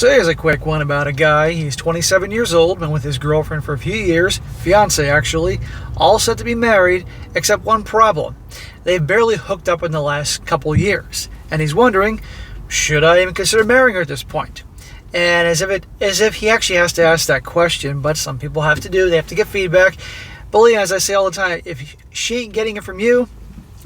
So here's a quick one about a guy. He's 27 years old, been with his girlfriend for a few years, fiancée actually, all set to be married, except one problem. They've barely hooked up in the last couple years, and he's wondering, should I even consider marrying her at this point? And as if he actually has to ask that question, but some people have to do. They have to get feedback. Believe me, as I say all the time, if she ain't getting it from you,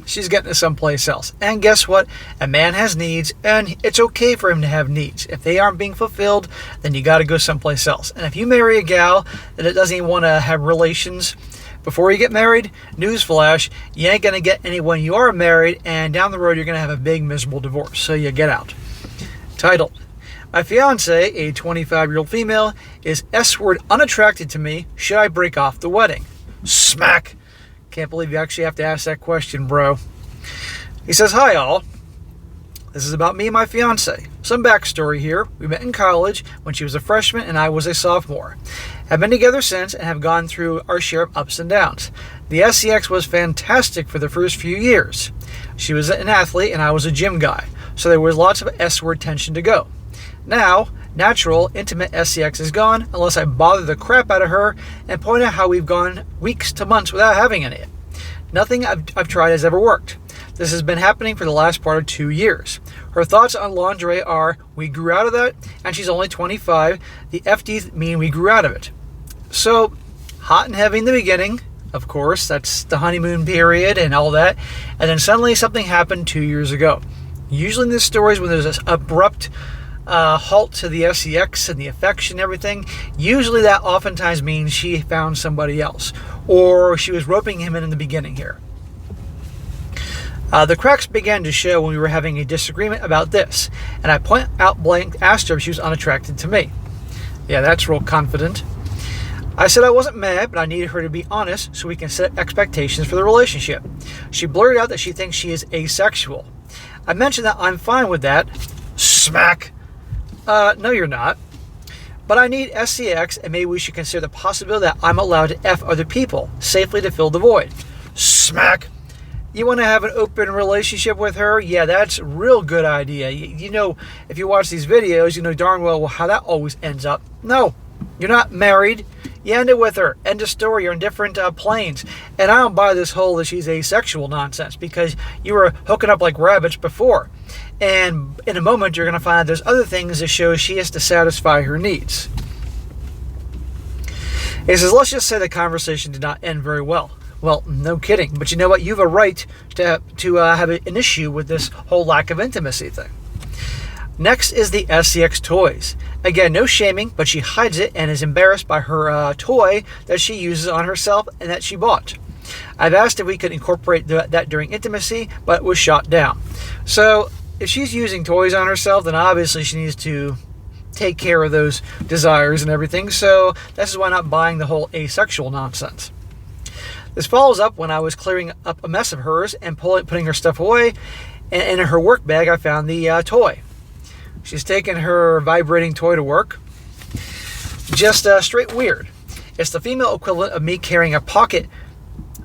she's getting it someplace else. And guess what? A man has needs, and it's okay for him to have needs. If they aren't being fulfilled, then you got to go someplace else. And if you marry a gal that doesn't even want to have relations before you get married, newsflash, you ain't going to get any when you are married, and down the road you're going to have a big miserable divorce. So you get out. Titled, my fiancée, a 25-year-old female, is S-word unattracted to me. Should I break off the wedding? Smack. Can't believe you actually have to ask that question, bro. He says, hi all. This is about me and my fiancée. Some backstory here. We met in college when she was a freshman and I was a sophomore. Have been together since and have gone through our share of ups and downs. The SCX was fantastic for the first few years. She was an athlete and I was a gym guy, so there was lots of S-word tension to go. Now, natural, intimate SCX is gone unless I bother the crap out of her and point out how we've gone weeks to months without having any. Nothing I've tried has ever worked. This has been happening for the last part of 2 years. Her thoughts on lingerie are, we grew out of that, and she's only 25. The FDs mean we grew out of it. So, hot and heavy in the beginning, of course, that's the honeymoon period and all that, and then suddenly something happened 2 years ago. Usually in these stories when there's this abrupt halt to the SEX and the affection and everything, usually that oftentimes means she found somebody else, or she was roping him in the beginning here. The cracks began to show when we were having a disagreement about this, and I point out blank asked her if she was unattracted to me. Yeah, that's real confident. I said I wasn't mad, but I needed her to be honest so we can set expectations for the relationship. She blurted out that she thinks she is asexual. I mentioned that I'm fine with that. Smack. No, you're not. But I need SCX, and maybe we should consider the possibility that I'm allowed to F other people safely to fill the void. Smack. You want to have an open relationship with her? Yeah, that's a real good idea. You know, if you watch these videos, you know darn well how that always ends up. No, you're not married. You end it with her. End of story. You're on different planes. And I don't buy this whole that she's asexual nonsense, because you were hooking up like rabbits before. And in a moment, you're going to find there's other things that show she has to satisfy her needs. He says, let's just say the conversation did not end very well. Well, no kidding. But you know what? You have a right to have an issue with this whole lack of intimacy thing. Next is the SCX toys. Again, no shaming, but she hides it and is embarrassed by her toy that she uses on herself and that she bought. I've asked if we could incorporate that during intimacy, but it was shot down. So, if she's using toys on herself, then obviously she needs to take care of those desires and everything. So, this is why not buying the whole asexual nonsense. This follows up when I was clearing up a mess of hers and putting her stuff away. And in her work bag, I found the toy. She's taken her vibrating toy to work. Just straight weird. It's the female equivalent of me carrying a pocket,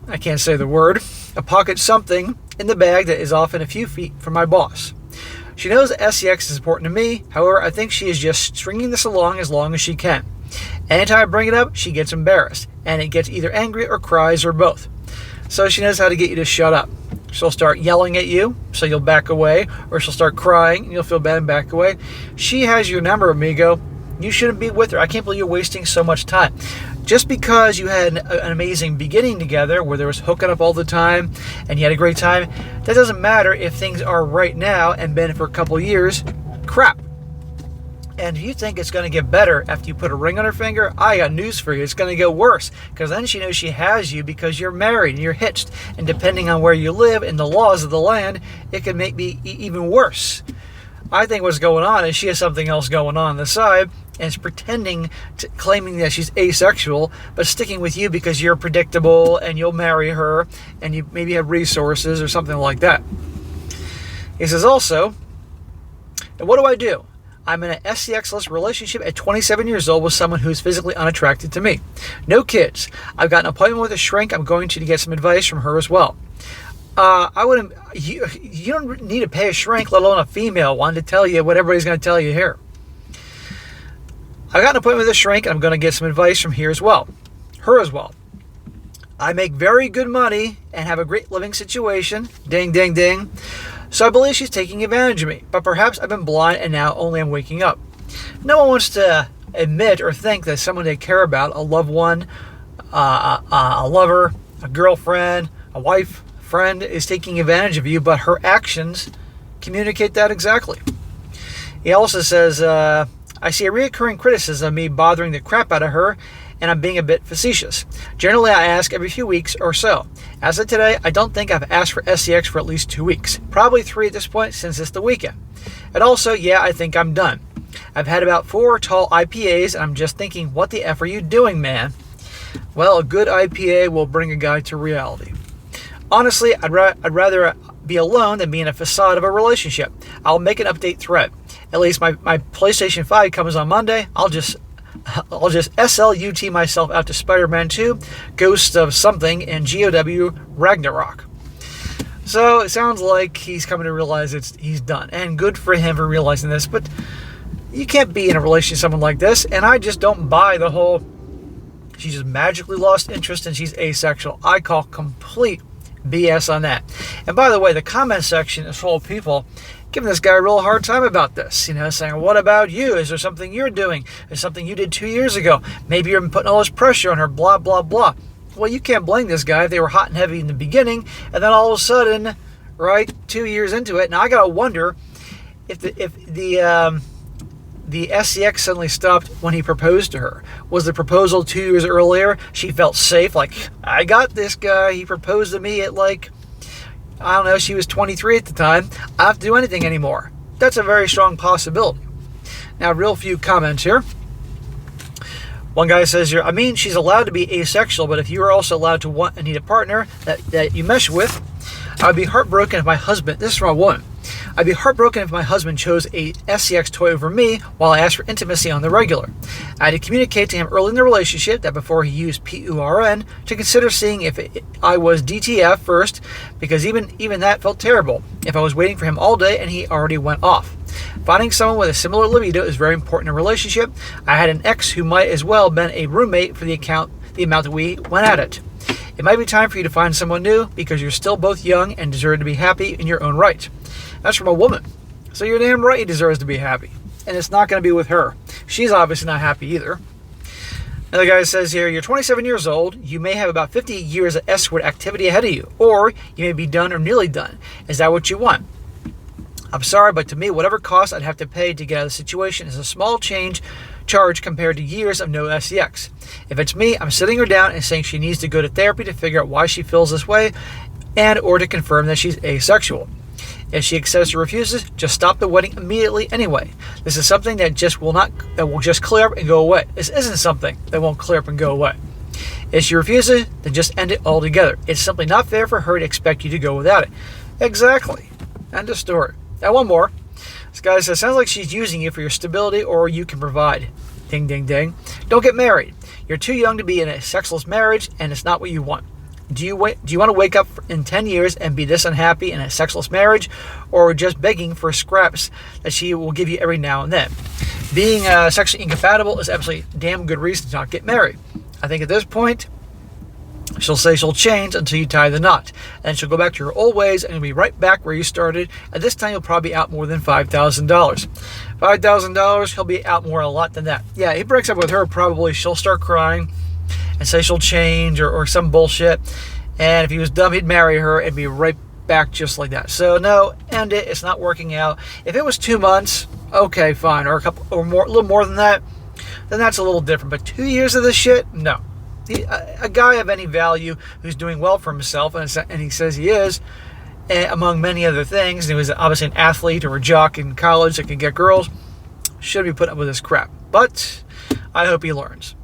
I can't say the word, a pocket something in the bag that is often a few feet from my boss. She knows that SCX is important to me. However, I think she is just stringing this along as long as she can. Anytime I bring it up, she gets embarrassed, and it gets either angry or cries or both. So she knows how to get you to shut up. She'll start yelling at you, so you'll back away, or she'll start crying, and you'll feel bad and back away. She has your number, amigo. You shouldn't be with her. I can't believe you're wasting so much time. Just because you had an amazing beginning together, where there was hooking up all the time, and you had a great time, that doesn't matter if things are right now and been for a couple of years. Crap. And if you think it's going to get better after you put a ring on her finger, I got news for you. It's going to get worse, because then she knows she has you because you're married and you're hitched. And depending on where you live and the laws of the land, it could make me even worse. I think what's going on is she has something else going on the side, and is claiming that she's asexual, but sticking with you because you're predictable and you'll marry her and you maybe have resources or something like that. He says also, and what do I do? I'm in an SCX-less relationship at 27 years old with someone who's physically unattracted to me. No kids. I've got an appointment with a shrink. I'm going to get some advice from her as well. You don't need to pay a shrink, let alone a female one, to tell you what everybody's going to tell you here. I got an appointment with a shrink, and I'm going to get some advice from her as well. I make very good money and have a great living situation. Ding, ding, ding. So I believe she's taking advantage of me, but perhaps I've been blind and now only I'm waking up. No one wants to admit or think that someone they care about, a loved one, a lover, a girlfriend, a wife, friend, is taking advantage of you, but her actions communicate that exactly. He also says, I see a recurring criticism of me bothering the crap out of her, and I'm being a bit facetious. Generally, I ask every few weeks or so. As of today, I don't think I've asked for SCX for at least 2 weeks. Probably 3 at this point since it's the weekend. And also, yeah, I think I'm done. I've had about 4 tall IPAs, and I'm just thinking, what the F are you doing, man? Well, a good IPA will bring a guy to reality. Honestly, I'd rather be alone than be in a facade of a relationship. I'll make an update thread. At least my PlayStation 5 comes on Monday. I'll just SLUT myself out to Spider-Man 2, Ghost of Something, and GOW Ragnarok. So it sounds like he's coming to realize he's done. And good for him for realizing this. But you can't be in a relationship with someone like this. And I just don't buy the whole, she just magically lost interest and she's asexual. I call complete BS on that. And by the way, the comment section is full of people giving this guy a real hard time about this, saying, what about you? Is there something you're doing? Is something you did 2 years ago? Maybe you're putting all this pressure on her, blah, blah, blah. Well, you can't blame this guy if they were hot and heavy in the beginning, and then all of a sudden, right, 2 years into it, now I gotta wonder if the SCX suddenly stopped when he proposed to her. Was the proposal 2 years earlier? She felt safe, like, I got this guy, he proposed to me at I don't know, she was 23 at the time. I don't have to do anything anymore. That's a very strong possibility. Now, real few comments here. One guy says here, I mean, she's allowed to be asexual, but if you are also allowed to want and need a partner that you mesh with, I would be heartbroken if my husband, this is from a woman, I'd be heartbroken if my husband chose a SCX toy over me while I asked for intimacy on the regular. I had to communicate to him early in the relationship that before he used PURN to consider seeing if I was DTF first, because even that felt terrible if I was waiting for him all day and he already went off. Finding someone with a similar libido is very important in a relationship. I had an ex who might as well have been a roommate for the amount that we went at it. It might be time for you to find someone new because you're still both young and deserve to be happy in your own right. That's from a woman. So you're damn right he deserves to be happy. And it's not going to be with her. She's obviously not happy either. Another guy says here, you're 27 years old. You may have about 50 years of escort activity ahead of you. Or you may be done or nearly done. Is that what you want? I'm sorry, but to me, whatever cost I'd have to pay to get out of the situation is a small charge compared to years of no SCX. If it's me, I'm sitting her down and saying she needs to go to therapy to figure out why she feels this way and or to confirm that she's asexual. If she accepts or refuses, just stop the wedding immediately anyway. This is something that will just clear up and go away. This isn't something that won't clear up and go away. If she refuses, then just end it altogether. It's simply not fair for her to expect you to go without it. Exactly. End of story. Now one more. This guy says, sounds like she's using you for your stability or you can provide. Ding, ding, ding. Don't get married. You're too young to be in a sexless marriage and it's not what you want. Do you want to wake up in 10 years and be this unhappy in a sexless marriage, or just begging for scraps that she will give you every now and then? Being sexually incompatible is absolutely a damn good reason to not get married. I think at this point, she'll say she'll change until you tie the knot. And she'll go back to her old ways and you'll be right back where you started. And this time you'll probably be out more than $5,000. $5,000, he'll be out more a lot than that. Yeah, he breaks up with her, probably she'll start crying and say she'll change or some bullshit. And if he was dumb, he'd marry her and be right back just like that. So no, end it. It's not working out. If it was 2 months, okay, fine. Or a little more than that, then that's a little different. But 2 years of this shit, no. A guy of any value who's doing well for himself, and he says he is, among many other things, and he was obviously an athlete or a jock in college that can get girls, should be putting up with this crap. But I hope he learns.